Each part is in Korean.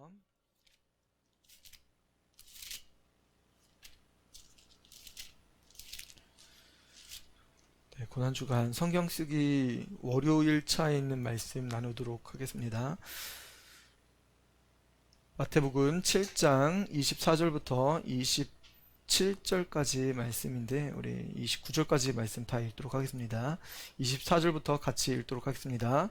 할게요. 네, 고난주간 성경 쓰기 월요일 차에 있는 말씀 나누도록 하겠습니다. 마태복음 7장 24절부터 27절까지 말씀인데 우리 29절까지 말씀 다 읽도록 하겠습니다. 24절부터 같이 읽도록 하겠습니다.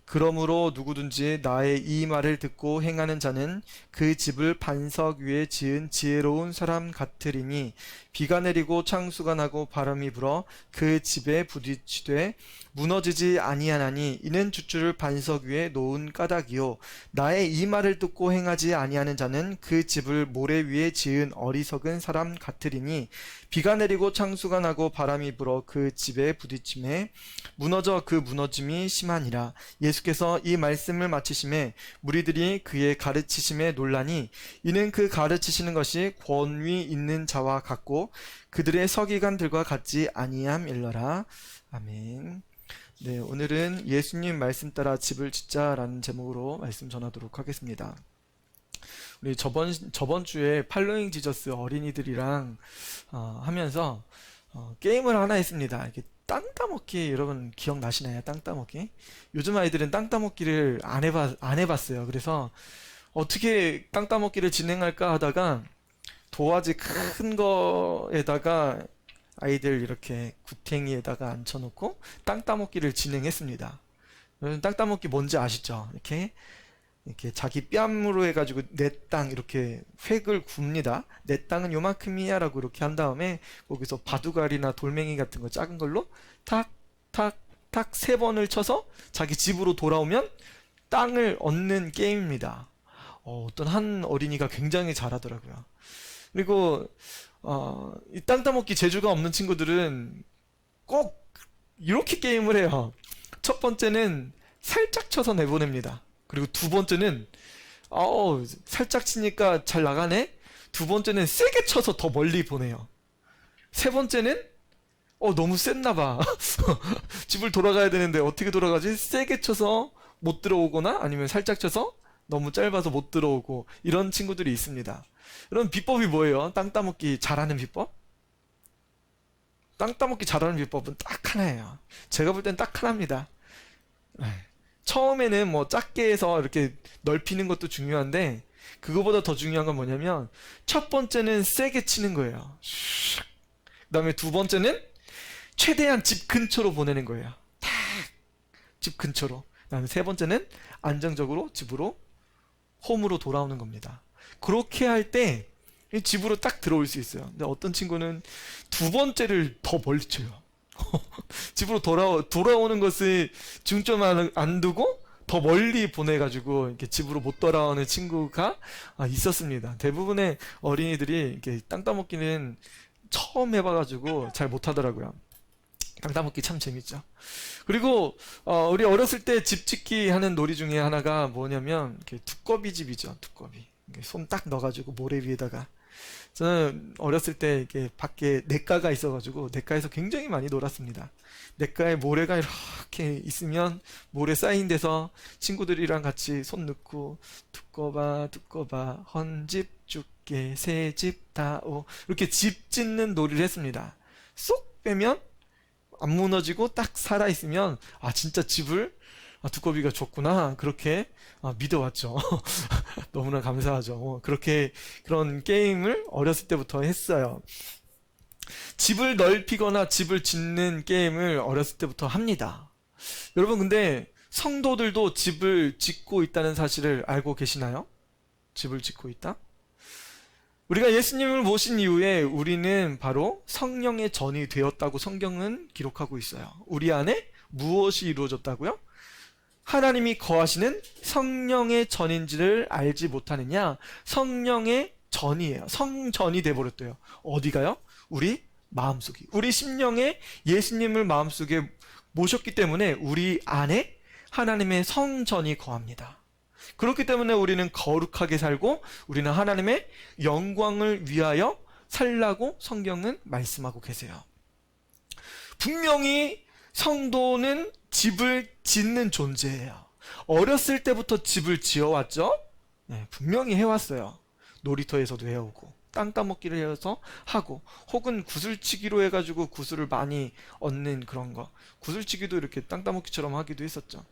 그러므로 누구든지 나의 이 말을 듣고 행하는 자는 그 집을 반석 위에 지은 지혜로운 사람 같으리니 비가 내리고 창수가 나고 바람이 불어 그 집에 부딪히되 무너지지 아니하나니 이는 주추를 반석 위에 놓은 까닭이요 나의 이 말을 듣고 행하지 아니하는 자는 그 집을 모래 위에 지은 어리석은 사람 같으리니 비가 내리고 창수가 나고 바람이 불어 그 집에 부딪힘에 무너져 그 무너짐이 심하니라. 예수께서 이 말씀을 마치심에 무리들이 그의 가르치심에 놀라니 이는 그 가르치시는 것이 권위 있는 자와 같고 그들의 서기관들과 같지 아니함일러라. 아멘. 네, 오늘은 예수님 말씀 따라 집을 짓자라는 제목으로 말씀 전하도록 하겠습니다. 우리 저번 주에 팔로잉 지저스 어린이들이랑 하면서 게임을 하나 했습니다. 이렇게 땅 따먹기 여러분 기억나시나요? 땅 따먹기? 요즘 아이들은 땅 따먹기를 안 해봤어요. 그래서 어떻게 땅 따먹기를 진행할까 하다가 도화지 큰 거에다가 아이들 이렇게 구탱이에다가 앉혀놓고 땅 따먹기를 진행했습니다. 여러분 땅 따먹기 뭔지 아시죠? 이렇게 자기 뺨으로 해가지고 내 땅 이렇게 획을 굽니다. 내 땅은 요만큼이야 라고 이렇게 한 다음에 거기서 바둑알이나 돌멩이 같은 거 작은 걸로 탁 탁 탁 3번을 쳐서 자기 집으로 돌아오면 땅을 얻는 게임입니다. 어떤 한 어린이가 굉장히 잘하더라고요. 그리고 이 땅 따먹기 재주가 없는 친구들은 꼭 이렇게 게임을 해요. 첫 번째는 살짝 쳐서 내보냅니다. 그리고 두 번째는 살짝 치니까 잘 나가네. 두 번째는 세게 쳐서 더 멀리 보내요. 세 번째는 너무 셌나봐. 집을 돌아가야 되는데 어떻게 돌아가지? 세게 쳐서 못 들어오거나 아니면 살짝 쳐서 너무 짧아서 못 들어오고 이런 친구들이 있습니다. 이런 비법이 뭐예요? 땅 따먹기 잘하는 비법? 땅 따먹기 잘하는 비법은 딱 하나예요. 제가 볼 땐 딱 하나입니다. 처음에는 뭐 작게 해서 이렇게 넓히는 것도 중요한데 그거보다 더 중요한 건 뭐냐면 첫 번째는 세게 치는 거예요. 그 다음에 두 번째는 최대한 집 근처로 보내는 거예요. 탁! 집 근처로. 그 다음에 세 번째는 안정적으로 집으로 홈으로 돌아오는 겁니다. 그렇게 할 때 집으로 딱 들어올 수 있어요. 근데 어떤 친구는 두 번째를 더 멀리 쳐요. 집으로 돌아오는 것을 중점 안 두고 더 멀리 보내가지고 이렇게 집으로 못 돌아오는 친구가 있었습니다. 대부분의 어린이들이 이렇게 땅 따먹기는 처음 해봐가지고 잘 못하더라고요. 땅 따먹기 참 재밌죠. 그리고 우리 어렸을 때 집 짓기 하는 놀이 중에 하나가 뭐냐면 이렇게 두꺼비 집이죠. 두꺼비. 손 딱 넣어가지고 모래 위에다가. 저는 어렸을 때 이렇게 밖에 냇가가 있어가지고 냇가에서 굉장히 많이 놀았습니다. 냇가에 모래가 이렇게 있으면 모래 쌓인 데서 친구들이랑 같이 손 넣고 두꺼봐 두꺼봐 헌집 죽게 새집 다오 이렇게 집 짓는 놀이를 했습니다. 쏙 빼면 안 무너지고 딱 살아있으면 진짜 집을 두꺼비가 줬구나 그렇게 믿어왔죠. 너무나 감사하죠. 그렇게 그런 게임을 어렸을 때부터 했어요. 집을 넓히거나 집을 짓는 게임을 어렸을 때부터 합니다. 여러분 근데 성도들도 집을 짓고 있다는 사실을 알고 계시나요? 집을 짓고 있다? 우리가 예수님을 모신 이후에 우리는 바로 성령의 전이 되었다고 성경은 기록하고 있어요. 우리 안에 무엇이 이루어졌다고요? 하나님이 거하시는 성령의 전인지를 알지 못하느냐? 성령의 전이에요. 성전이 돼버렸대요. 어디가요? 우리 마음속이. 우리 심령에 예수님을 마음속에 모셨기 때문에 우리 안에 하나님의 성전이 거합니다. 그렇기 때문에 우리는 거룩하게 살고 우리는 하나님의 영광을 위하여 살라고 성경은 말씀하고 계세요. 분명히 성도는 집을 짓는 존재예요. 어렸을 때부터 집을 지어왔죠? 네, 분명히 해왔어요. 놀이터에서도 해오고 땅 따먹기를 해서 하고, 혹은 구슬치기로 해가지고 구슬을 많이 얻는 그런 거, 구슬치기도 이렇게 땅 따먹기처럼 하기도 했었죠.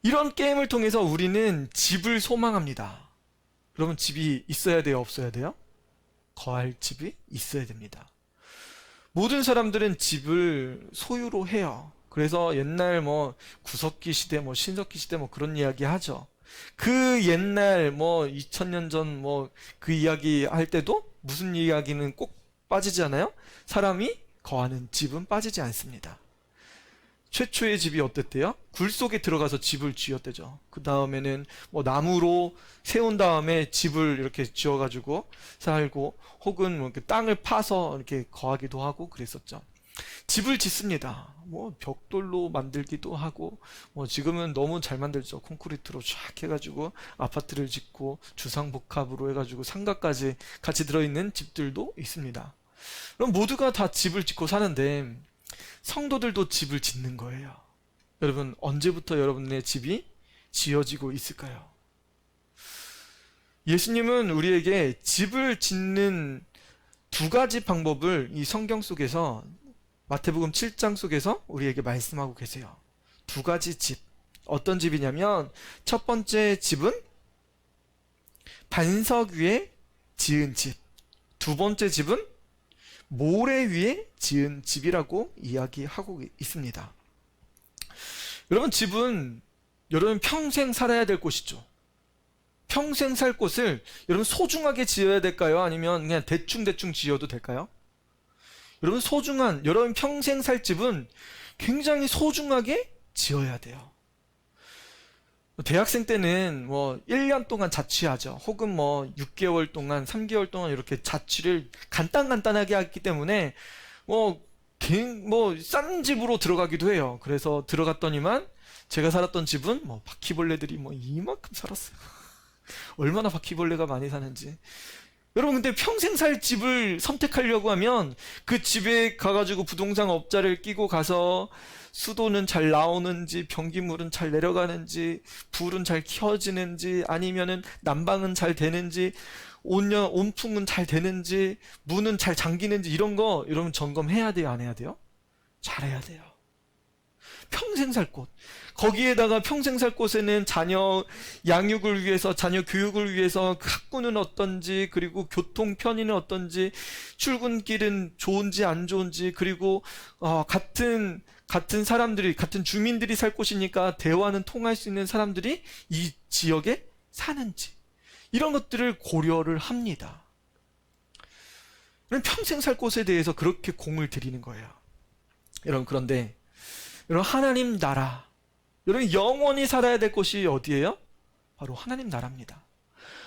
이런 게임을 통해서 우리는 집을 소망합니다. 여러분, 집이 있어야 돼요, 없어야 돼요? 거할 집이 있어야 됩니다. 모든 사람들은 집을 소유로 해요. 그래서 옛날 뭐 구석기 시대, 뭐 신석기 시대 뭐 그런 이야기 하죠. 그 옛날 뭐 2000년 전 뭐 그 이야기 할 때도 무슨 이야기는 꼭 빠지지 않아요? 사람이 거하는 집은 빠지지 않습니다. 최초의 집이 어땠대요? 굴 속에 들어가서 집을 지었대죠. 그 다음에는 뭐 나무로 세운 다음에 집을 이렇게 지어가지고 살고, 혹은 뭐 이렇게 땅을 파서 이렇게 거하기도 하고 그랬었죠. 집을 짓습니다. 뭐 벽돌로 만들기도 하고, 뭐 지금은 너무 잘 만들죠. 콘크리트로 쫙 해가지고 아파트를 짓고 주상복합으로 해가지고 상가까지 같이 들어있는 집들도 있습니다. 그럼 모두가 다 집을 짓고 사는데 성도들도 집을 짓는 거예요. 여러분, 언제부터 여러분의 집이 지어지고 있을까요? 예수님은 우리에게 집을 짓는 두 가지 방법을 이 성경 속에서, 마태복음 7장 속에서 우리에게 말씀하고 계세요. 두 가지 집. 어떤 집이냐면, 첫 번째 집은 반석 위에 지은 집. 두 번째 집은 모래 위에 지은 집이라고 이야기하고 있습니다. 여러분, 집은 여러분 평생 살아야 될 곳이죠. 평생 살 곳을 여러분 소중하게 지어야 될까요? 아니면 그냥 대충 지어도 될까요? 여러분, 소중한, 여러분 평생 살 집은 굉장히 소중하게 지어야 돼요. 대학생 때는 뭐 1년 동안 자취하죠. 혹은 뭐 6개월 동안, 3개월 동안 이렇게 자취를 간단하게 하기 때문에 뭐 싼 집으로 들어가기도 해요. 그래서 들어갔더니만 제가 살았던 집은 뭐 바퀴벌레들이 뭐 이만큼 살았어요. 얼마나 바퀴벌레가 많이 사는지. 여러분, 근데 평생 살 집을 선택하려고 하면 그 집에 가가지고 부동산 업자를 끼고 가서 수도는 잘 나오는지, 변기물은 잘 내려가는지, 불은 잘 켜지는지, 아니면은 난방은 잘 되는지, 온풍은 잘 되는지, 문은 잘 잠기는지, 이런 거 여러분 점검해야 돼요, 안 해야 돼요? 잘해야 돼요. 평생 살 곳. 거기에다가 평생 살 곳에는 자녀 양육을 위해서, 자녀 교육을 위해서 학구는 어떤지, 그리고 교통 편의는 어떤지, 출근길은 좋은지 안 좋은지, 그리고 같은 사람들이, 같은 주민들이 살 곳이니까 대화는 통할 수 있는 사람들이 이 지역에 사는지, 이런 것들을 고려를 합니다. 평생 살 곳에 대해서 그렇게 공을 들이는 거예요. 여러분, 그런데 여러분, 하나님 나라, 여러분 영원히 살아야 될 곳이 어디예요? 바로 하나님 나라입니다.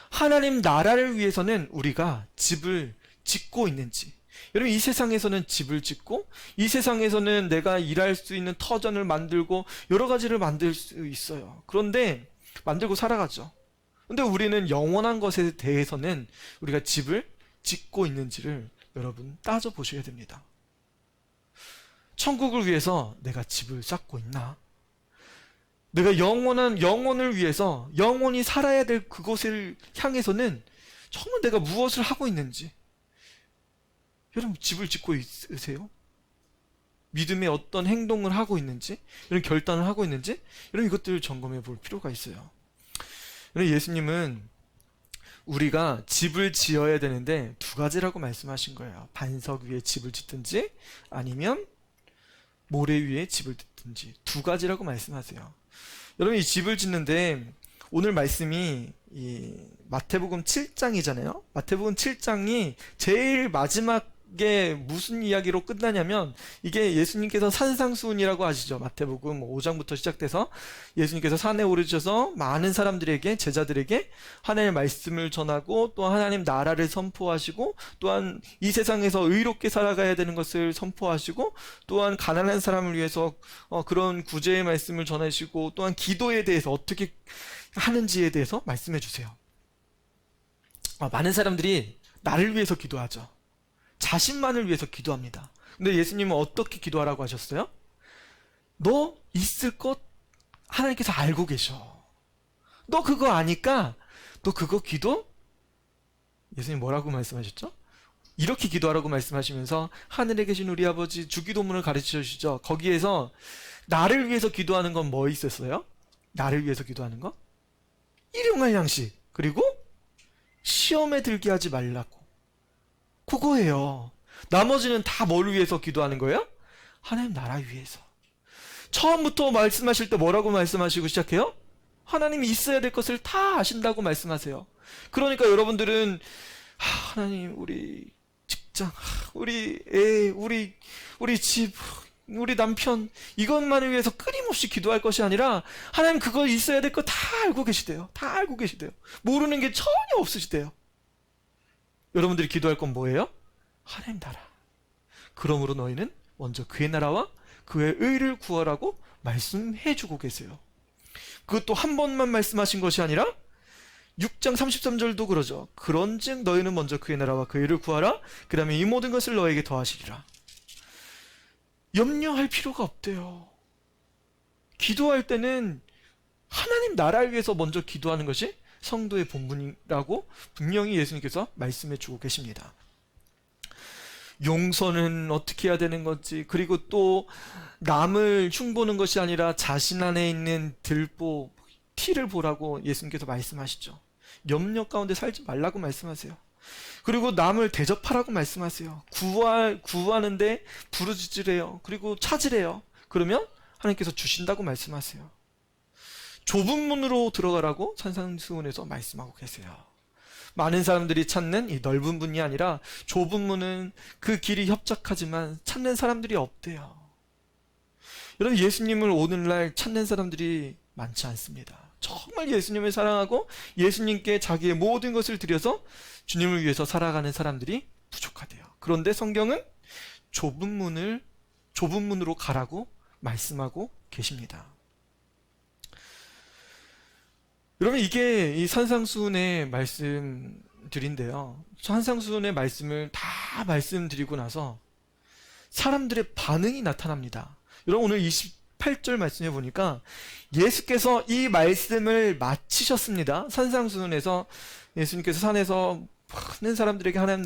하나님 나라를 위해서는 우리가 집을 짓고 있는지, 여러분 이 세상에서는 집을 짓고, 이 세상에서는 내가 일할 수 있는 터전을 만들고 여러 가지를 만들 수 있어요. 그런데 만들고 살아가죠. 근데 우리는 영원한 것에 대해서는 우리가 집을 짓고 있는지를 여러분 따져보셔야 됩니다. 천국을 위해서 내가 집을 쌓고 있나? 내가 영혼을 위해서 영원히 살아야 될 그곳을 향해서는 정말 내가 무엇을 하고 있는지. 여러분, 집을 짓고 있으세요? 믿음의 어떤 행동을 하고 있는지, 이런 결단을 하고 있는지, 이런 이것들을 점검해 볼 필요가 있어요. 예수님은 우리가 집을 지어야 되는데 두 가지라고 말씀하신 거예요. 반석 위에 집을 짓든지 아니면 모래 위에 집을 짓든지, 두 가지라고 말씀하세요. 여러분, 이 집을 짓는데 오늘 말씀이 이 마태복음 7장이잖아요. 마태복음 7장이 제일 마지막에 무슨 이야기로 끝나냐면, 이게 예수님께서 산상수훈이라고 아시죠? 마태복음 5장부터 시작돼서 예수님께서 산에 오르셔서 많은 사람들에게, 제자들에게 하나님의 말씀을 전하고, 또 하나님 나라를 선포하시고, 또한 이 세상에서 의롭게 살아가야 되는 것을 선포하시고, 또한 가난한 사람을 위해서 그런 구제의 말씀을 전하시고, 또한 기도에 대해서 어떻게 하는지에 대해서 말씀해 주세요. 많은 사람들이 나를 위해서 기도하죠. 자신만을 위해서 기도합니다. 근데 예수님은 어떻게 기도하라고 하셨어요? 너 있을 것 하나님께서 알고 계셔. 너 그거 아니까 너 그거 기도? 예수님 뭐라고 말씀하셨죠? 이렇게 기도하라고 말씀하시면서 하늘에 계신 우리 아버지 주기도문을 가르쳐 주시죠. 거기에서 나를 위해서 기도하는 건 뭐 있었어요? 나를 위해서 기도하는 거? 일용할 양식, 그리고 시험에 들게 하지 말라고. 그거예요. 나머지는 다 뭘 위해서 기도하는 거예요? 하나님 나라 위해서. 처음부터 말씀하실 때 뭐라고 말씀하시고 시작해요? 하나님이 있어야 될 것을 다 아신다고 말씀하세요. 그러니까 여러분들은 하나님 우리 직장, 우리 애, 우리 집, 우리 남편 이것만을 위해서 끊임없이 기도할 것이 아니라 하나님 그거 있어야 될 거 다 알고 계시대요. 다 알고 계시대요. 모르는 게 전혀 없으시대요. 여러분들이 기도할 건 뭐예요? 하나님 나라. 그러므로 너희는 먼저 그의 나라와 그의 의를 구하라고 말씀해 주고 계세요. 그것도 한 번만 말씀하신 것이 아니라 6장 33절도 그러죠. 그런즉 너희는 먼저 그의 나라와 그의 의를 구하라. 그 다음에 이 모든 것을 너에게 더하시리라. 염려할 필요가 없대요. 기도할 때는 하나님 나라를 위해서 먼저 기도하는 것이 성도의 본분이라고 분명히 예수님께서 말씀해 주고 계십니다. 용서는 어떻게 해야 되는 건지, 그리고 또 남을 흉보는 것이 아니라 자신 안에 있는 들보, 티를 보라고 예수님께서 말씀하시죠. 염려 가운데 살지 말라고 말씀하세요. 그리고 남을 대접하라고 말씀하세요. 구하는데 부르짖으래요. 그리고 찾으래요. 그러면 하나님께서 주신다고 말씀하세요. 좁은 문으로 들어가라고 산상수훈에서 말씀하고 계세요. 많은 사람들이 찾는 이 넓은 문이 아니라 좁은 문은 그 길이 협착하지만 찾는 사람들이 없대요. 여러분, 예수님을 오늘날 찾는 사람들이 많지 않습니다. 정말 예수님을 사랑하고 예수님께 자기의 모든 것을 드려서 주님을 위해서 살아가는 사람들이 부족하대요. 그런데 성경은 좁은 문으로 가라고 말씀하고 계십니다. 여러분, 이게 이 산상수훈의 말씀들인데요. 산상수훈의 말씀을 다 말씀드리고 나서 사람들의 반응이 나타납니다. 여러분, 오늘 28절 말씀해 보니까 예수께서 이 말씀을 마치셨습니다. 산상수훈에서 예수님께서 산에서 많은 사람들에게 하나님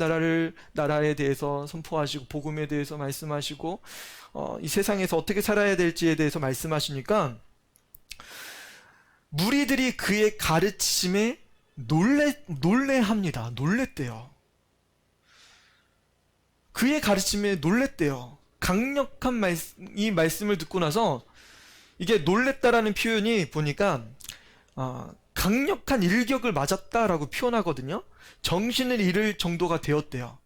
나라에 대해서 선포하시고 복음에 대해서 말씀하시고 이 세상에서 어떻게 살아야 될지에 대해서 말씀하시니까 무리들이 그의 가르치심에 놀래합니다. 놀랬대요. 그의 가르침에 놀랬대요. 강력한 이 말씀을 듣고 나서 이게 놀랬다라는 표현이 보니까 강력한 일격을 맞았다라고 표현하거든요. 정신을 잃을 정도가 되었대요.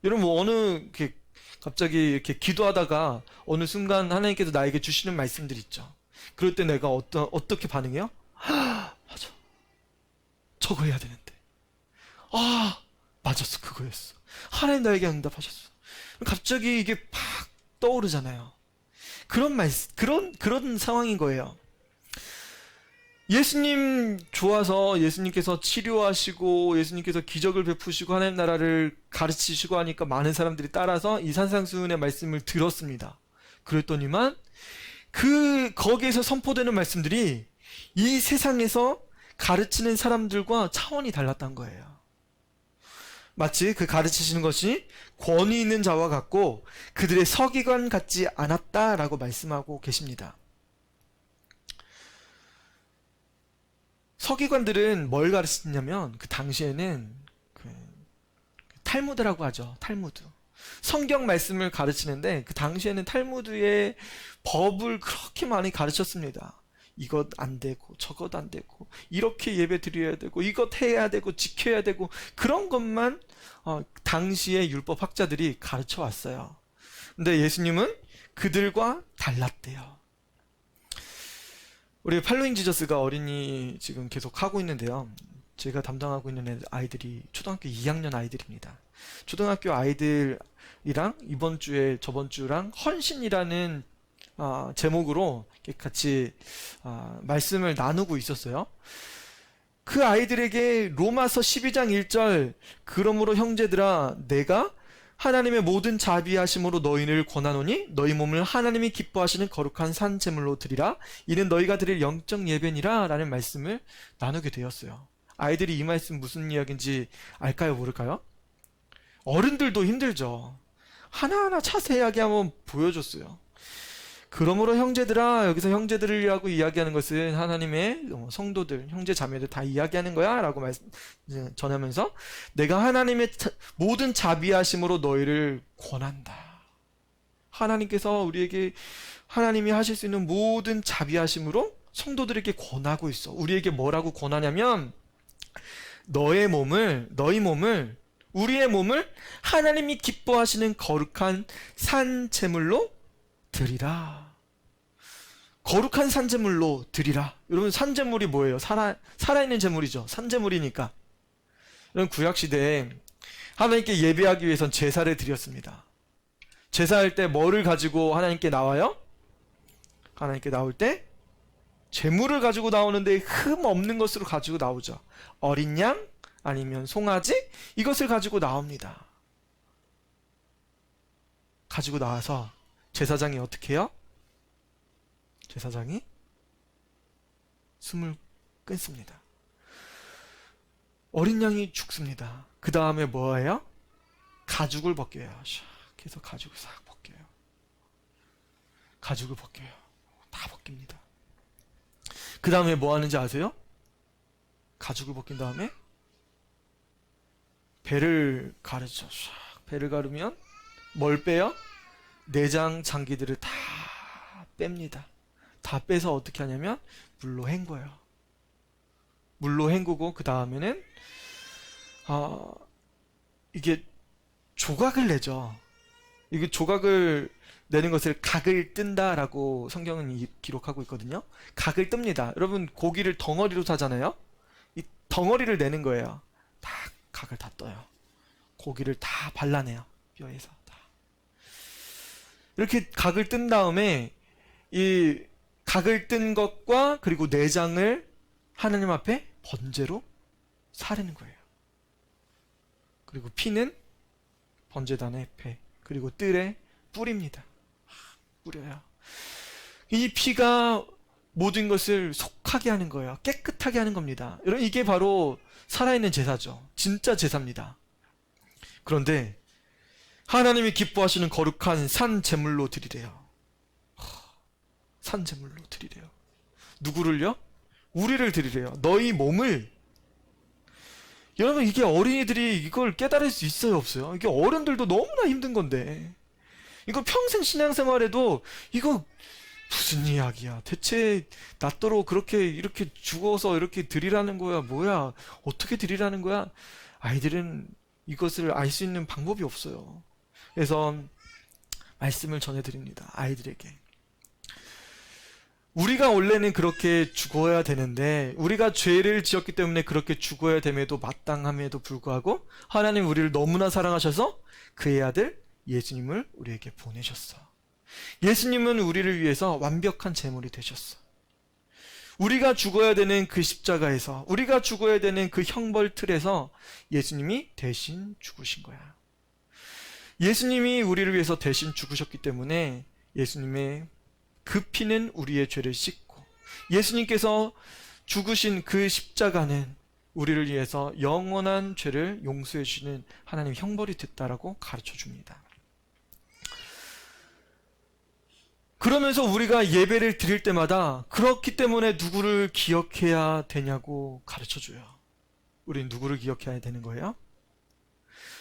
여러분, 갑자기 이렇게 기도하다가 어느 순간 하나님께서 나에게 주시는 말씀들 있죠. 그럴 때 내가 어떻게 반응해요? 맞아. 저거 해야 되는데. 맞았어. 그거였어. 하나님 나에게 응답하셨어. 갑자기 이게 팍 떠오르잖아요. 그런 상황인 거예요. 예수님 좋아서 예수님께서 치료하시고 예수님께서 기적을 베푸시고 하나님 나라를 가르치시고 하니까 많은 사람들이 따라서 이 산상수훈의 말씀을 들었습니다. 그랬더니만 거기에서 선포되는 말씀들이 이 세상에서 가르치는 사람들과 차원이 달랐던 거예요. 마치 그 가르치시는 것이 권위 있는 자와 같고 그들의 서기관 같지 않았다라고 말씀하고 계십니다. 서기관들은 뭘 가르치냐면 그 당시에는 탈무드라고 하죠. 탈무드. 성경 말씀을 가르치는데 그 당시에는 탈무드의 법을 그렇게 많이 가르쳤습니다. 이것 안 되고 저것 안 되고 이렇게 예배 드려야 되고 이것 해야 되고 지켜야 되고 그런 것만 당시의 율법 학자들이 가르쳐 왔어요. 근데 예수님은 그들과 달랐대요. 우리 팔로잉 지저스가 어린이 지금 계속 하고 있는데요. 제가 담당하고 있는 아이들이 초등학교 2학년 아이들입니다. 초등학교 아이들이랑 이번 주에 저번 주랑 헌신이라는 제목으로 같이 말씀을 나누고 있었어요. 그 아이들에게 로마서 12장 1절 그러므로 형제들아 내가 하나님의 모든 자비하심으로 너희를 권하노니 너희 몸을 하나님이 기뻐하시는 거룩한 산 제물로 드리라 이는 너희가 드릴 영적 예배니라 라는 말씀을 나누게 되었어요. 아이들이 이 말씀 무슨 이야기인지 알까요, 모를까요? 어른들도 힘들죠. 하나하나 자세하게 한번 보여줬어요. 그러므로 형제들아, 여기서 형제들을 하고 이야기하는 것은 하나님의 성도들, 형제 자매들 다 이야기하는 거야 라고 전하면서 내가 하나님의 모든 자비하심으로 너희를 권한다. 하나님께서 우리에게 하나님이 하실 수 있는 모든 자비하심으로 성도들에게 권하고 있어. 우리에게 뭐라고 권하냐면 너희 몸을 우리의 몸을 하나님이 기뻐하시는 거룩한 산 제물로 드리라. 거룩한 산 제물로 드리라. 여러분, 산 제물이 뭐예요? 살아있는 제물이죠. 산 제물이니까. 여러분, 구약 시대에 하나님께 예배하기 위해선 제사를 드렸습니다. 제사할 때 뭐를 가지고 하나님께 나와요? 하나님께 나올 때 제물을 가지고 나오는데 흠 없는 것으로 가지고 나오죠. 어린 양 아니면 송아지, 이것을 가지고 나옵니다. 가지고 나와서 제사장이 어떻게 해요? 제사장이 숨을 끊습니다. 어린 양이 죽습니다. 그 다음에 뭐예요? 가죽을 벗겨요. 샥 해서 가죽을 싹 벗겨요. 가죽을 벗겨요. 다 벗깁니다. 그 다음에 뭐 하는지 아세요? 가죽을 벗긴 다음에 배를 가르죠. 샥 배를 가르면 뭘 빼요? 내장 장기들을 다 뺍니다. 다 빼서 어떻게 하냐면 물로 헹궈요. 물로 헹구고 그 다음에는 이게 조각을 내죠. 이게 조각을 내는 것을 각을 뜬다라고 성경은 기록하고 있거든요. 각을 뜹니다. 여러분, 고기를 덩어리로 사잖아요. 이 덩어리를 내는 거예요. 다 각을 다 떠요. 고기를 다 발라내요. 뼈에서 다. 이렇게 각을 뜬 다음에 이 각을 뜬 것과 그리고 내장을 하나님 앞에 번제로 사르는 거예요. 그리고 피는 번제단의 배, 그리고 뜰에 뿌립니다. 뿌려요. 이 피가 모든 것을 속하게 하는 거예요. 깨끗하게 하는 겁니다. 여러분, 이게 바로 살아있는 제사죠. 진짜 제사입니다. 그런데 하나님이 기뻐하시는 거룩한 산 제물로 드리래요. 산 제물로 드리래요. 누구를요? 우리를 드리래요. 너희 몸을. 여러분, 이게 어린이들이 이걸 깨달을 수 있어요, 없어요? 이게 어른들도 너무나 힘든 건데, 이거 평생 신앙생활에도 이거 무슨 이야기야? 대체 낫도록 그렇게 이렇게 죽어서 이렇게 드리라는 거야? 뭐야? 어떻게 드리라는 거야? 아이들은 이것을 알 수 있는 방법이 없어요. 그래서 말씀을 전해드립니다. 아이들에게. 우리가 원래는 그렇게 죽어야 되는데, 우리가 죄를 지었기 때문에 그렇게 죽어야 됨에도 마땅함에도 불구하고 하나님 우리를 너무나 사랑하셔서 그의 아들 예수님을 우리에게 보내셨어. 예수님은 우리를 위해서 완벽한 제물이 되셨어. 우리가 죽어야 되는 그 십자가에서, 우리가 죽어야 되는 그 형벌 틀에서 예수님이 대신 죽으신 거야. 예수님이 우리를 위해서 대신 죽으셨기 때문에 예수님의 그 피는 우리의 죄를 씻고, 예수님께서 죽으신 그 십자가는 우리를 위해서 영원한 죄를 용서해 주시는 하나님 형벌이 됐다라고 가르쳐 줍니다. 그러면서 우리가 예배를 드릴 때마다 그렇기 때문에 누구를 기억해야 되냐고 가르쳐 줘요. 우린 누구를 기억해야 되는 거예요?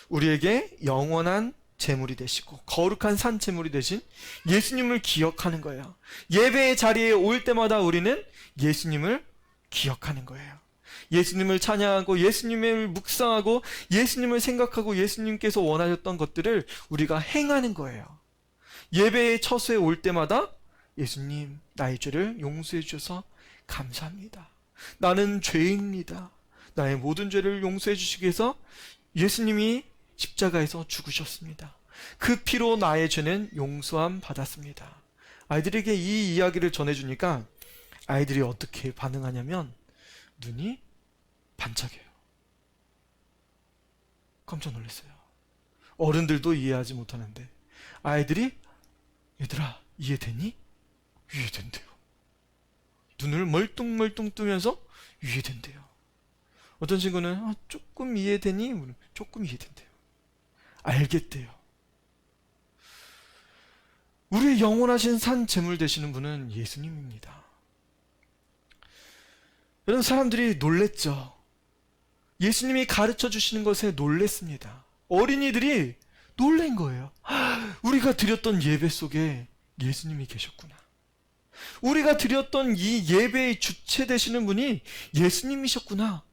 우리에게 영원한 제물이 되시고 거룩한 산 제물이 되신 예수님을 기억하는 거예요. 예배의 자리에 올 때마다 우리는 예수님을 기억하는 거예요. 예수님을 찬양하고 예수님을 묵상하고 예수님을 생각하고 예수님께서 원하셨던 것들을 우리가 행하는 거예요. 예배의 처소에 올 때마다 예수님, 나의 죄를 용서해 주셔서 감사합니다. 나는 죄인입니다. 나의 모든 죄를 용서해 주시기 위해서 예수님이 십자가에서 죽으셨습니다. 그 피로 나의 죄는 용서함 받았습니다. 아이들에게 이 이야기를 전해주니까 아이들이 어떻게 반응하냐면 눈이 반짝여요. 깜짝 놀랐어요. 어른들도 이해하지 못하는데 아이들이 얘들아 이해되니? 이해된대요. 눈을 멀뚱멀뚱 뜨면서 이해된대요. 어떤 친구는 조금 이해되니? 조금 이해된대요. 알겠대요. 우리의 영원하신 산 제물 되시는 분은 예수님입니다. 여러분, 사람들이 놀랬죠. 예수님이 가르쳐 주시는 것에 놀랬습니다. 어린이들이 놀란 거예요. 우리가 드렸던 예배 속에 예수님이 계셨구나. 우리가 드렸던 이 예배의 주체 되시는 분이 예수님이셨구나.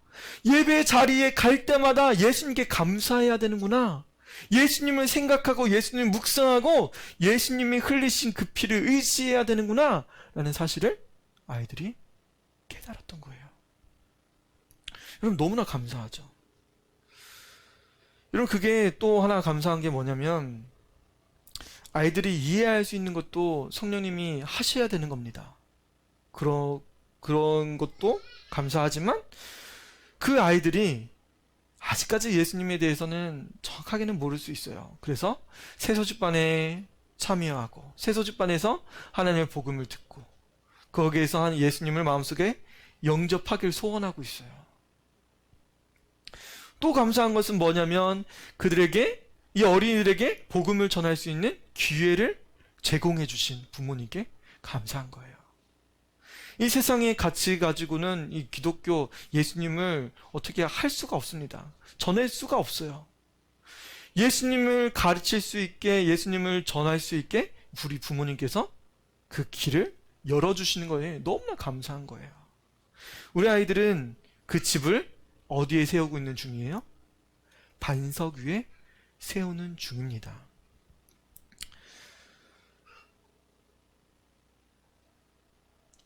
예배 자리에 갈 때마다 예수님께 감사해야 되는구나. 예수님을 생각하고 예수님을 묵상하고 예수님이 흘리신 그 피를 의지해야 되는구나 라는 사실을 아이들이 깨달았던 거예요. 여러분, 너무나 감사하죠. 여러분, 그게 또 하나 감사한 게 뭐냐면 아이들이 이해할 수 있는 것도 성령님이 하셔야 되는 겁니다. 그런 것도 감사하지만 그 아이들이 아직까지 예수님에 대해서는 정확하게는 모를 수 있어요. 그래서 새소집반에 참여하고 새소집반에서 하나님의 복음을 듣고 거기에서 예수님을 마음속에 영접하길 소원하고 있어요. 또 감사한 것은 뭐냐면 그들에게, 이 어린이들에게 복음을 전할 수 있는 기회를 제공해 주신 부모님께 감사한 거예요. 이 세상의 가치 가지고는 이 기독교 예수님을 어떻게 할 수가 없습니다. 전할 수가 없어요. 예수님을 가르칠 수 있게, 예수님을 전할 수 있게 우리 부모님께서 그 길을 열어주시는 거에 너무나 감사한 거예요. 우리 아이들은 그 집을 어디에 세우고 있는 중이에요? 반석 위에 세우는 중입니다.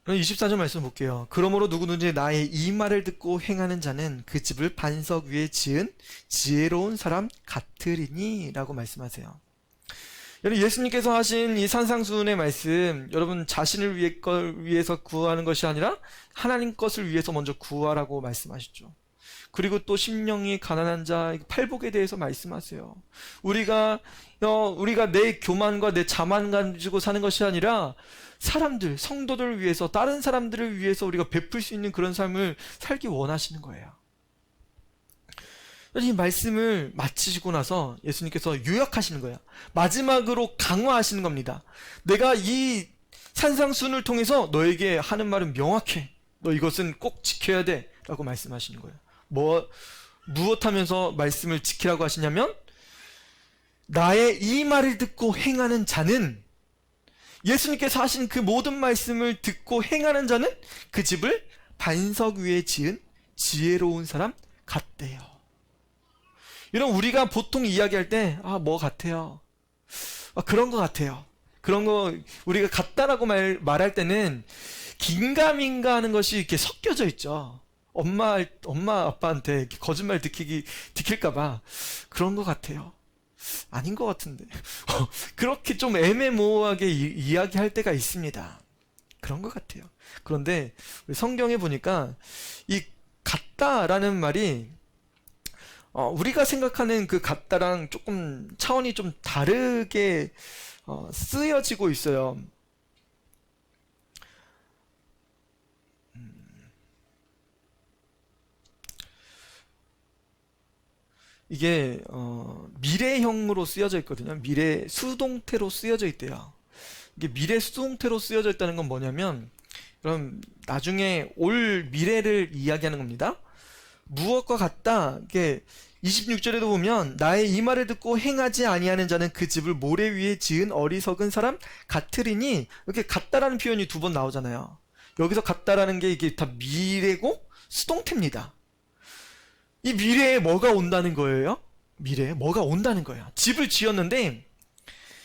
그럼 24절 말씀 볼게요. 그러므로 누구든지 나의 이 말을 듣고 행하는 자는 그 집을 반석 위에 지은 지혜로운 사람 같으리니 라고 말씀하세요. 여러분, 예수님께서 하신 이 산상수훈의 말씀, 여러분 자신을 위해서 구하는 것이 아니라 하나님 것을 위해서 먼저 구하라고 말씀하셨죠. 그리고 또 심령이 가난한 자 팔복에 대해서 말씀하세요. 우리가 내 교만과 내 자만 가지고 사는 것이 아니라 사람들, 성도들을 위해서, 다른 사람들을 위해서 우리가 베풀 수 있는 그런 삶을 살기 원하시는 거예요. 이 말씀을 마치시고 나서 예수님께서 요약하시는 거예요. 마지막으로 강화하시는 겁니다. 내가 이 산상수훈을 통해서 너에게 하는 말은 명확해. 너 이것은 꼭 지켜야 돼 라고 말씀하시는 거예요. 무엇 하면서 말씀을 지키라고 하시냐면 나의 이 말을 듣고 행하는 자는, 예수님께서 하신 그 모든 말씀을 듣고 행하는 자는 그 집을 반석 위에 지은 지혜로운 사람 같대요. 이런 우리가 보통 이야기할 때 뭐 같아요? 그런 거 같아요. 그런 거 우리가 같다라고 말할 때는 긴가민가 하는 것이 이렇게 섞여져 있죠. 엄마 아빠한테 거짓말 들킬까봐 그런 것 같아요. 아닌 것 같은데. 그렇게 좀 애매모호하게 이야기할 때가 있습니다. 그런 것 같아요. 그런데 우리 성경에 보니까 이 같다라는 말이 우리가 생각하는 그 같다랑 조금 차원이 좀 다르게 쓰여지고 있어요. 이게 미래형으로 쓰여져 있거든요. 미래 수동태로 쓰여져 있대요. 이게 미래 수동태로 쓰여져 있다는 건 뭐냐면, 그럼 나중에 올 미래를 이야기하는 겁니다. 무엇과 같다. 이게 26절에도 보면 나의 이 말을 듣고 행하지 아니하는 자는 그 집을 모래 위에 지은 어리석은 사람 같으리니, 이렇게 같다라는 표현이 두 번 나오잖아요. 여기서 같다라는 게 이게 다 미래고 수동태입니다. 이 미래에 뭐가 온다는 거예요? 미래에 뭐가 온다는 거예요. 집을 지었는데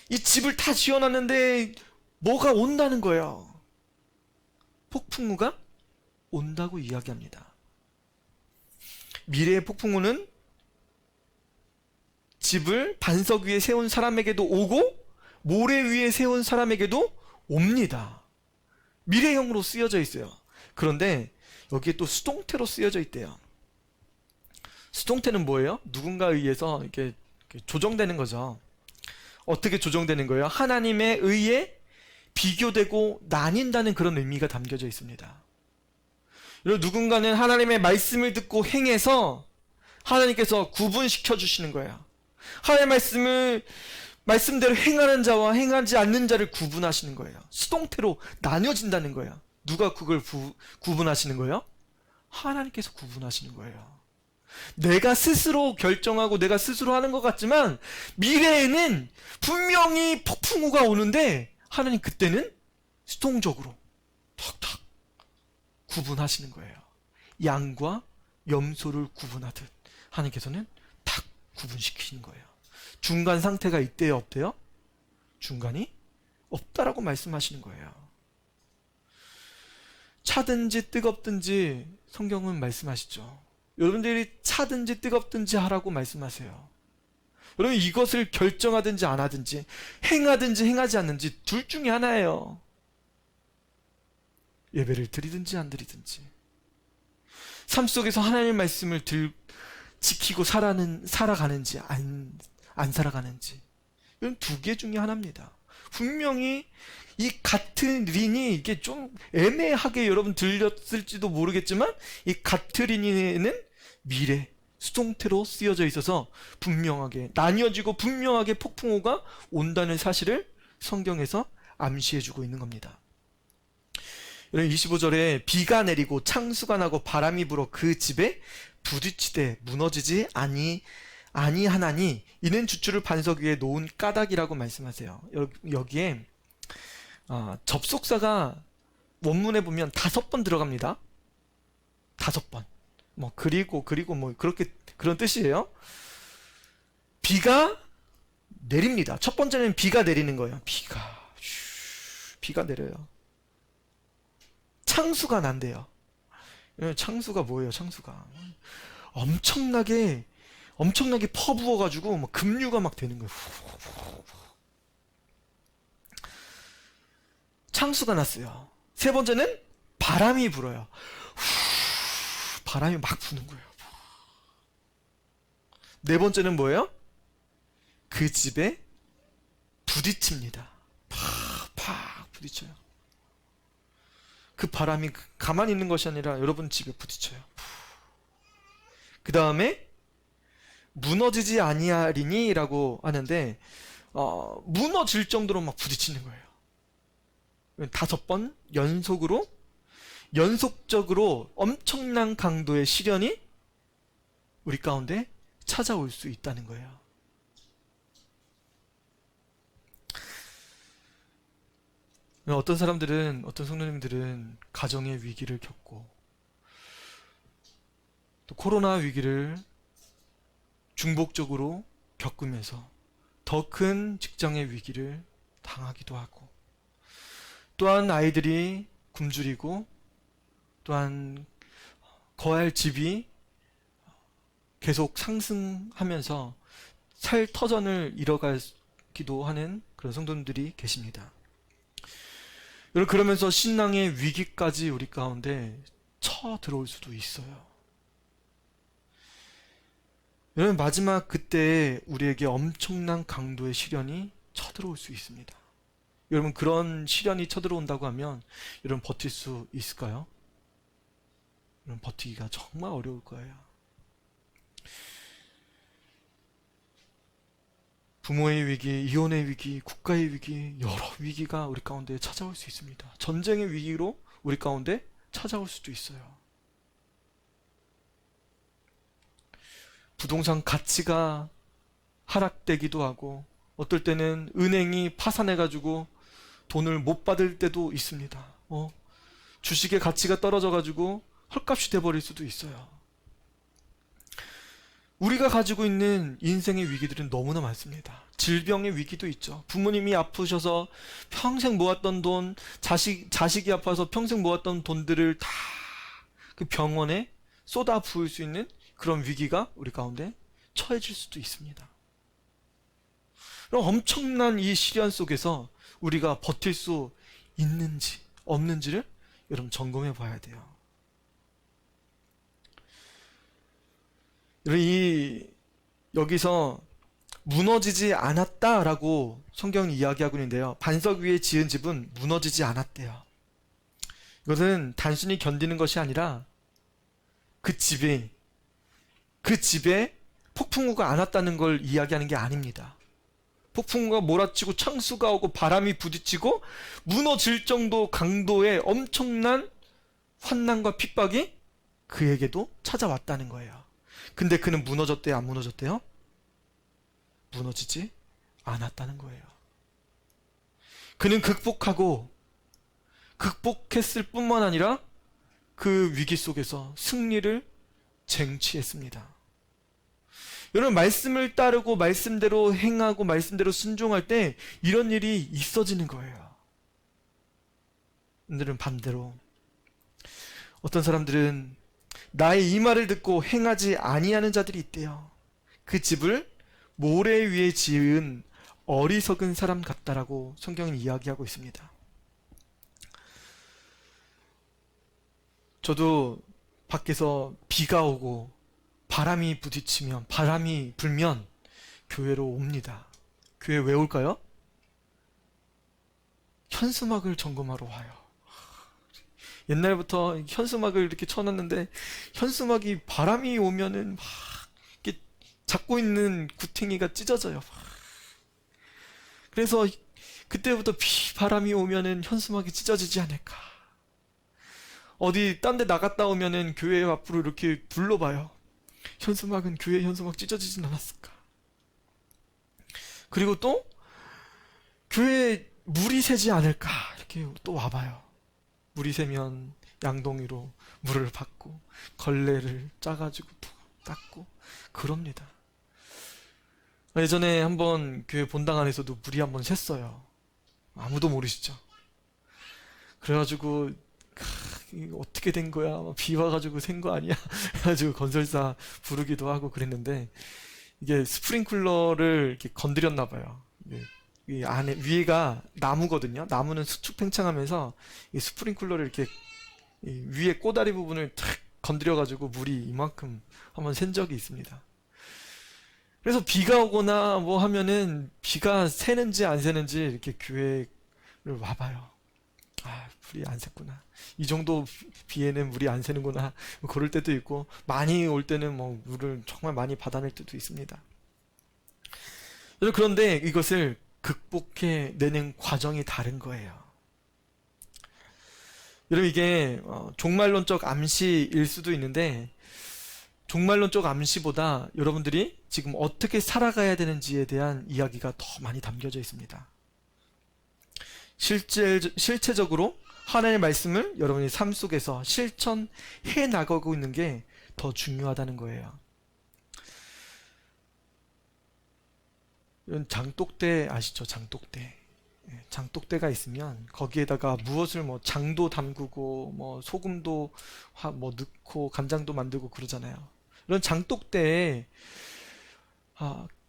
이 집을 다 지어놨는데 뭐가 온다는 거예요. 폭풍우가 온다고 이야기합니다. 미래의 폭풍우는 집을 반석 위에 세운 사람에게도 오고 모래 위에 세운 사람에게도 옵니다. 미래형으로 쓰여져 있어요. 그런데 여기에 또 수동태로 쓰여져 있대요. 수동태는 뭐예요? 누군가에 의해서 이렇게 조정되는 거죠. 어떻게 조정되는 거예요? 하나님에 의해 비교되고 나뉜다는 그런 의미가 담겨져 있습니다. 여러분, 누군가는 하나님의 말씀을 듣고 행해서 하나님께서 구분시켜 주시는 거예요. 하나님의 말씀대로 행하는 자와 행하지 않는 자를 구분하시는 거예요. 수동태로 나뉘어진다는 거예요. 누가 그걸 구분하시는 거예요? 하나님께서 구분하시는 거예요. 내가 스스로 결정하고 내가 스스로 하는 것 같지만 미래에는 분명히 폭풍우가 오는데 하나님 그때는 수동적으로 탁탁 구분하시는 거예요. 양과 염소를 구분하듯 하나님께서는 탁 구분시키는 거예요. 중간 상태가 있대요, 없대요? 중간이 없다라고 말씀하시는 거예요. 차든지 뜨겁든지 성경은 말씀하시죠. 여러분들이 차든지 뜨겁든지 하라고 말씀하세요. 여러분, 이것을 결정하든지 안 하든지 행하든지 행하지 않는지 둘 중에 하나예요. 예배를 드리든지 안 드리든지, 삶 속에서 하나님의 말씀을 지키고 살아가는지 안 살아가는지, 이건 두 개 중에 하나입니다. 분명히 이 가트린이 이게 좀 애매하게 여러분 들렸을지도 모르겠지만 이 가트린에는 미래, 수동태로 쓰여져 있어서 분명하게 나뉘어지고 분명하게 폭풍우가 온다는 사실을 성경에서 암시해주고 있는 겁니다. 25절에 비가 내리고 창수가 나고 바람이 불어 그 집에 부딪히되 무너지지 아니하나니 이는 주추를 반석 위에 놓은 까닭이라고 말씀하세요. 여기에 접속사가 원문에 보면 5번 들어갑니다. 5번. 그리고 그렇게 그런 뜻이에요. 비가 내립니다. 첫 번째는 비가 내리는 거예요. 비가 내려요. 창수가 난대요. 창수가 뭐예요? 창수가 엄청나게 퍼부어가지고 급류가 막 되는 거예요. 창수가 났어요. 세 번째는 바람이 불어요. 바람이 막 부는 거예요. 네 번째는 뭐예요? 그 집에 부딪힙니다. 팍팍 부딪혀요. 그 바람이 가만히 있는 것이 아니라 여러분 집에 부딪혀요. 그 다음에 무너지지 아니하리니 라고 하는데 무너질 정도로 막 부딪히는 거예요. 5번 연속적으로 엄청난 강도의 시련이 우리 가운데 찾아올 수 있다는 거예요. 어떤 사람들은, 어떤 성도님들은 가정의 위기를 겪고 또 코로나 위기를 중복적으로 겪으면서 더 큰 직장의 위기를 당하기도 하고, 또한 아이들이 굶주리고, 또한 거할 집이 계속 상승하면서 살터전을 잃어가기도 하는 그런 성도님들이 계십니다. 여러분, 그러면서 신앙의 위기까지 우리 가운데 쳐들어올 수도 있어요. 여러분, 마지막 그때 우리에게 엄청난 강도의 시련이 쳐들어올 수 있습니다. 여러분, 그런 시련이 쳐들어온다고 하면 여러분 버틸 수 있을까요? 여러분, 버티기가 정말 어려울 거예요. 부모의 위기, 이혼의 위기, 국가의 위기, 여러 위기가 우리 가운데 찾아올 수 있습니다. 전쟁의 위기로 우리 가운데 찾아올 수도 있어요. 부동산 가치가 하락되기도 하고, 어떨 때는 은행이 파산해가지고 돈을 못 받을 때도 있습니다. 주식의 가치가 떨어져가지고 헐값이 돼버릴 수도 있어요. 우리가 가지고 있는 인생의 위기들은 너무나 많습니다. 질병의 위기도 있죠. 부모님이 아프셔서 평생 모았던 돈, 자식이 아파서 평생 모았던 돈들을 다 그 병원에 쏟아 부을 수 있는 그런 위기가 우리 가운데 처해질 수도 있습니다. 그럼 엄청난 이 시련 속에서 우리가 버틸 수 있는지 없는지를 여러분 점검해 봐야 돼요. 여기서 무너지지 않았다라고 성경이 이야기하고 있는데요. 반석 위에 지은 집은 무너지지 않았대요. 이것은 단순히 견디는 것이 아니라 그 집에 폭풍우가 안 왔다는 걸 이야기하는 게 아닙니다. 폭풍우가 몰아치고 창수가 오고 바람이 부딪히고 무너질 정도 강도의 엄청난 환난과 핍박이 그에게도 찾아왔다는 거예요. 근데 그는 무너졌대요, 안 무너졌대요? 무너지지 않았다는 거예요. 그는 극복했을 뿐만 아니라 그 위기 속에서 승리를 쟁취했습니다. 여러분, 말씀을 따르고 말씀대로 행하고 말씀대로 순종할 때 이런 일이 있어지는 거예요. 오늘은 반대로 어떤 사람들은 나의 이 말을 듣고 행하지 아니하는 자들이 있대요. 그 집을 모래 위에 지은 어리석은 사람 같다라고 성경은 이야기하고 있습니다. 저도 밖에서 비가 오고 바람이 부딪히면, 바람이 불면 교회로 옵니다. 교회 왜 올까요? 현수막을 점검하러 와요. 옛날부터 현수막을 이렇게 쳐놨는데 현수막이 바람이 오면은 막 이렇게 잡고 있는 구탱이가 찢어져요. 그래서 그때부터 바람이 오면은 현수막이 찢어지지 않을까. 어디 딴 데 나갔다 오면은 교회 앞으로 이렇게 둘러봐요. 현수막은 교회 현수막 찢어지진 않았을까. 그리고 또 교회에 물이 새지 않을까 이렇게 또 와봐요. 물이 새면 양동이로 물을 받고 걸레를 짜가지고 닦고 그럽니다. 예전에 한번 교회 본당 안에서도 물이 한번 샜어요. 아무도 모르시죠. 그래가지고 이거 어떻게 된 거야? 비 와가지고 샌 거 아니야? 그래가지고 건설사 부르기도 하고 그랬는데 이게 스프링클러를 이렇게 건드렸나 봐요. 이 안에 위에가 나무거든요. 나무는 수축 팽창하면서 이 스프링클러를 이렇게 이 위에 꼬다리 부분을 탁 건드려가지고 물이 이만큼 한번 샌 적이 있습니다. 그래서 비가 오거나 뭐 하면은 비가 새는지 안 새는지 이렇게 교회를 와봐요. 아, 물이 안 샜구나. 이 정도 비에는 물이 안 새는구나. 그럴 때도 있고, 많이 올 때는 뭐 물을 정말 많이 받아낼 때도 있습니다. 그런데 이것을 극복해내는 과정이 다른 거예요. 여러분, 이게 종말론적 암시일 수도 있는데 종말론적 암시보다 여러분들이 지금 어떻게 살아가야 되는지에 대한 이야기가 더 많이 담겨져 있습니다. 실체적으로 하나님의 말씀을 여러분이 삶 속에서 실천해 나가고 있는 게 더 중요하다는 거예요. 이런 장독대 아시죠? 장독대. 장독대가 있으면 거기에다가 무엇을 뭐 장도 담그고 뭐 소금도 뭐 넣고 간장도 만들고 그러잖아요. 이런 장독대에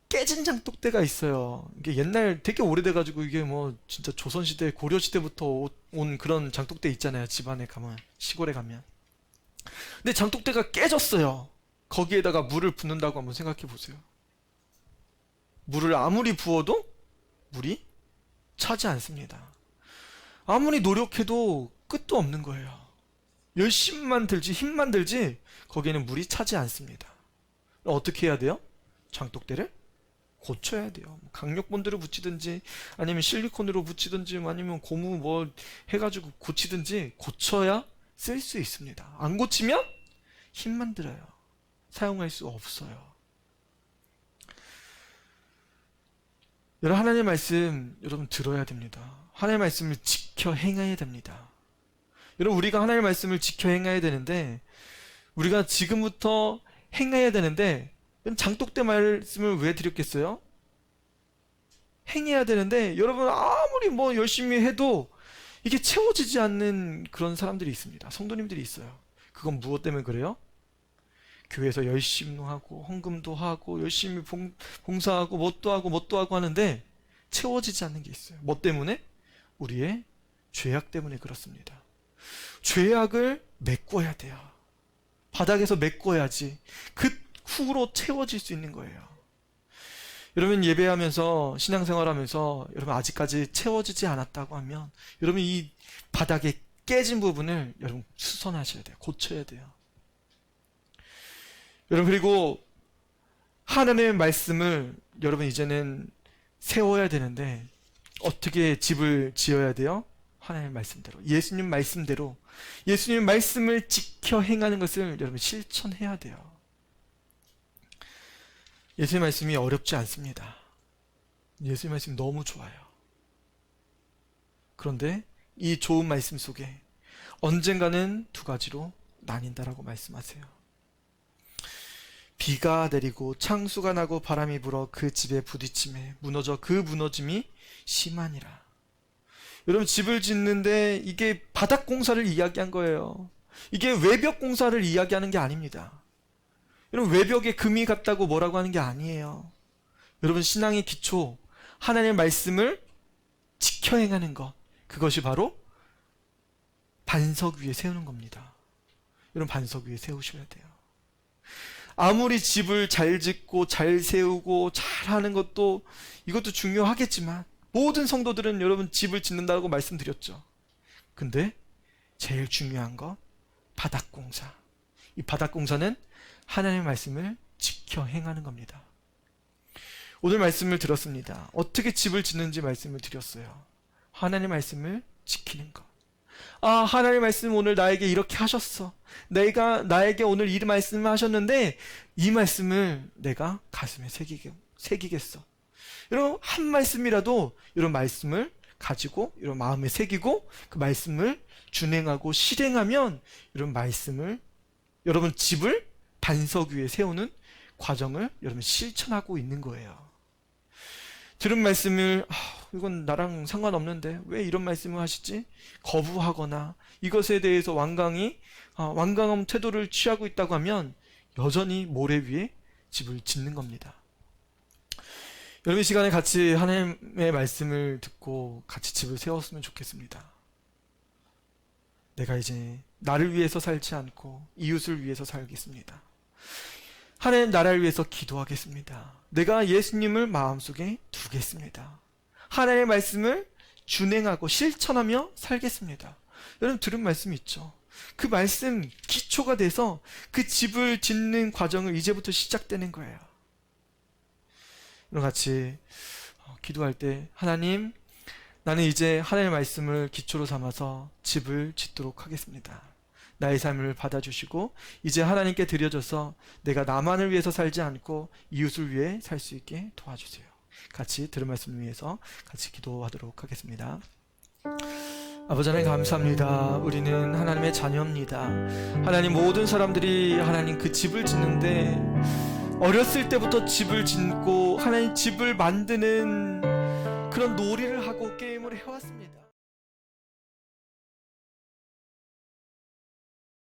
깨진 장독대가 있어요. 이게 옛날 되게 오래돼가지고 이게 뭐 진짜 조선시대, 고려시대부터 온 그런 장독대 있잖아요. 집안에 가면, 시골에 가면. 근데 장독대가 깨졌어요. 거기에다가 물을 붓는다고 한번 생각해 보세요. 물을 아무리 부어도 물이 차지 않습니다. 아무리 노력해도 끝도 없는 거예요. 열심만 들지, 힘만 들지 거기에는 물이 차지 않습니다. 어떻게 해야 돼요? 장독대를 고쳐야 돼요. 강력본드를 붙이든지 아니면 실리콘으로 붙이든지 아니면 고무 뭐 해가지고 고치든지 고쳐야 쓸 수 있습니다. 안 고치면 힘만 들어요. 사용할 수 없어요. 여러분, 하나님의 말씀 여러분 들어야 됩니다. 하나님의 말씀을 지켜 행해야 됩니다. 여러분, 우리가 하나님의 말씀을 지켜 행해야 되는데 우리가 지금부터 행해야 되는데 장독대 말씀을 왜 드렸겠어요? 행해야 되는데 여러분 아무리 뭐 열심히 해도 이게 채워지지 않는 그런 사람들이 있습니다. 성도님들이 있어요. 그건 무엇 때문에 그래요? 교회에서 열심히 하고 헌금도 하고 열심히 봉사하고 뭣도 하고 하는데 채워지지 않는 게 있어요. 뭐 때문에? 우리의 죄악 때문에 그렇습니다. 죄악을 메꿔야 돼요. 바닥에서 메꿔야지 그 후로 채워질 수 있는 거예요. 여러분, 예배하면서 신앙생활하면서 여러분 아직까지 채워지지 않았다고 하면 여러분 이 바닥에 깨진 부분을 여러분 수선하셔야 돼요. 고쳐야 돼요. 여러분, 그리고 하나님의 말씀을 여러분 이제는 세워야 되는데 어떻게 집을 지어야 돼요? 하나님의 말씀대로, 예수님 말씀대로, 예수님 말씀을 지켜 행하는 것을 여러분 실천해야 돼요. 예수님 말씀이 어렵지 않습니다. 예수님 말씀 너무 좋아요. 그런데 이 좋은 말씀 속에 언젠가는 두 가지로 나뉜다라고 말씀하세요. 비가 내리고 창수가 나고 바람이 불어 그 집에 부딪힘에 무너져 그 무너짐이 심하니라. 여러분, 집을 짓는데 이게 바닥 공사를 이야기한 거예요. 이게 외벽 공사를 이야기하는 게 아닙니다. 여러분, 외벽에 금이 갔다고 뭐라고 하는 게 아니에요. 여러분, 신앙의 기초, 하나님의 말씀을 지켜 행하는 것, 그것이 바로 반석 위에 세우는 겁니다. 여러분, 반석 위에 세우셔야 돼요. 아무리 집을 잘 짓고 잘 세우고 잘 하는 것도, 이것도 중요하겠지만 모든 성도들은 여러분 집을 짓는다고 말씀드렸죠. 근데 제일 중요한 건 바닥공사. 이 바닥공사는 하나님의 말씀을 지켜 행하는 겁니다. 오늘 말씀을 들었습니다. 어떻게 집을 짓는지 말씀을 드렸어요. 하나님의 말씀을 지키는 것. 아, 하나님의 말씀 오늘 나에게 이렇게 하셨어. 나에게 오늘 이 말씀을 하셨는데 이 말씀을 내가 가슴에 새기겠어. 여러분, 한 말씀이라도 이런 말씀을 가지고 이런 마음에 새기고 그 말씀을 준행하고 실행하면 이런 말씀을, 여러분 집을 반석 위에 세우는 과정을 여러분 실천하고 있는 거예요. 들은 말씀을 이건 나랑 상관없는데 왜 이런 말씀을 하시지? 거부하거나 이것에 대해서 완강한 태도를 취하고 있다고 하면 여전히 모래 위에 집을 짓는 겁니다. 여러분, 이 시간에 같이 하나님의 말씀을 듣고 같이 집을 세웠으면 좋겠습니다. 내가 이제 나를 위해서 살지 않고 이웃을 위해서 살겠습니다. 하나님 나라를 위해서 기도하겠습니다. 내가 예수님을 마음속에 두겠습니다. 하나님의 말씀을 준행하고 실천하며 살겠습니다. 여러분, 들은 말씀 있죠? 그 말씀 기초가 돼서 그 집을 짓는 과정을 이제부터 시작되는 거예요. 여러분, 같이 기도할 때, 하나님, 나는 이제 하나님의 말씀을 기초로 삼아서 집을 짓도록 하겠습니다. 나의 삶을 받아주시고 이제 하나님께 드려져서 내가 나만을 위해서 살지 않고 이웃을 위해 살 수 있게 도와주세요. 같이 들은 말씀을 위해서 같이 기도하도록 하겠습니다. 아버지 하나님, 감사합니다. 우리는 하나님의 자녀입니다. 하나님, 모든 사람들이 하나님 그 집을 짓는데 어렸을 때부터 집을 짓고 하나님 집을 만드는 그런 놀이를 하고 게임을 해왔습니다.